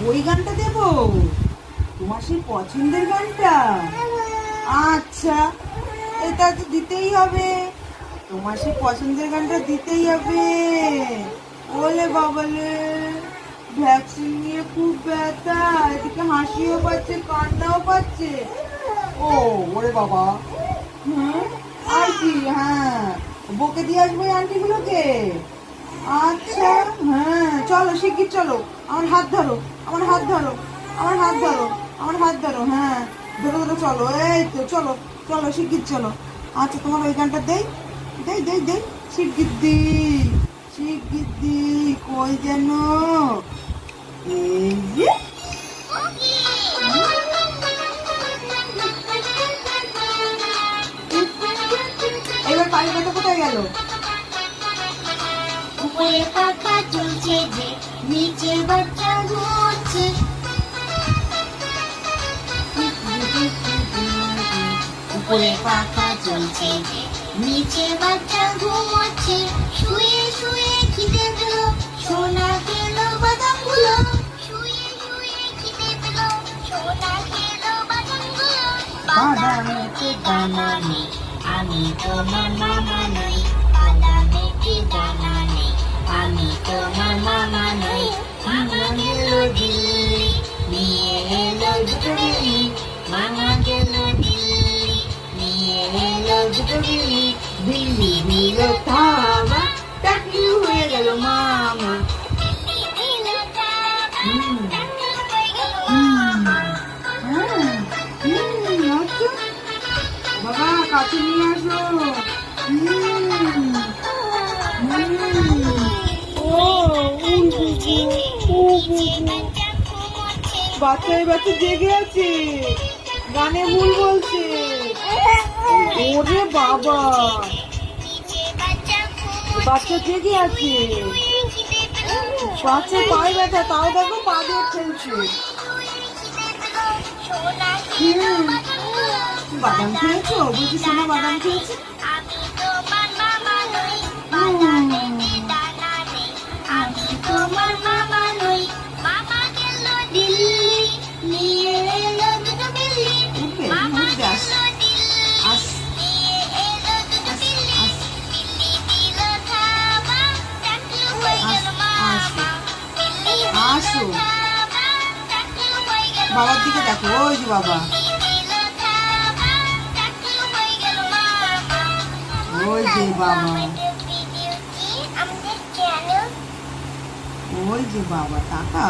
ওই গানটা দেবো, তোমার সেই পছন্দের গানটা? আচ্ছা, এটা তো দিতেই হবে, তোমার সেই পছন্দের গানটা দিতেই হবে। ওলে বাবালে, ভ্যাকসিন নিয়ে খুব ব্যথা, এদিকে হাসিও পাচ্ছে কান্নাও পাচ্ছে। ও ওরে বাবা, আর কি? হ্যাঁ, বকে দিয়ে আসবো আন্টিগুলোকে। আচ্ছা, হ্যাঁ চলো শিগগির চলো, আমার হাত ধরো, আমার হাত ধরো, আমার হাত ধরো, আমার হাত ধরো, হ্যাঁ ধরো ধরো, চলো, এই তো চলো, চলো শিগগির চলো। আচ্ছা, তোমার ওই গানটা দেই, দেই দেই দেই, শিগগির দি, শিগগির দি, কই যেন, এই যে, এবার পায়ের ব্যথা কোথায় গেল? উপরে পাখা চলছে যে, নিচে বাচ্চা ঘুরছে। উপরে পাখা চলছে যে, নিচে বাচ্চা ঘুমোচ্ছে। শুয়ে শুয়ে খিদে পেল, সোনা খেল বাদামগুলো। শুয়ে শুয়ে খিদে পেল, সোনা খেল বাদামগুলো। বাদামেতে দানা নেই, আমি তোমার মামা নই। বাদামেতে দানা নেই, আমি তোমার মামা নই। মামা গেল দিল্লি, নিয়ে এলো দুটো বিল্লি। মামা গেল দিল্লি, নিয়ে এলো দুটো বিল্লি। বিল্লি নিল থাবা, টাকলু হয়ে গেল মামা। বিল্লি নিল থাবা, টাকলু হয়ে গেল মামা। আচ্ছা, বাবা কাছে নিয়ে আসো। বাচ্চার বাচ্চা জেগে আছে, গানে ভুল বলছে। ওরে বাবা, বাচ্চা জেগে আছে, বাচ্চার পায়ে ব্যথা, তাও দেখো পা দিয়ে খেলছে। বাদাম খেয়েছো? বলছি সোনা বাদাম খেয়েছে? আমি তোমার মামা নই, বাদামেতে দানা নেই। আমি তোমার মামা নই। মামা গেল দিল্লি, নিয়ে এলো দুটো বিল্লি। মামা গেল দিল্লি, নিয়ে এলো দুটো বিল্লি। বিল্লি দিল থাবা, টাকলু হয়ে গেল মামা। বিল্লি দিল থাবা, টাকলু হয়ে গেল বাবার দিকে দেখো, ওই যে বাবা, ওই যে বাবা, ওই যে বাবা, টাকা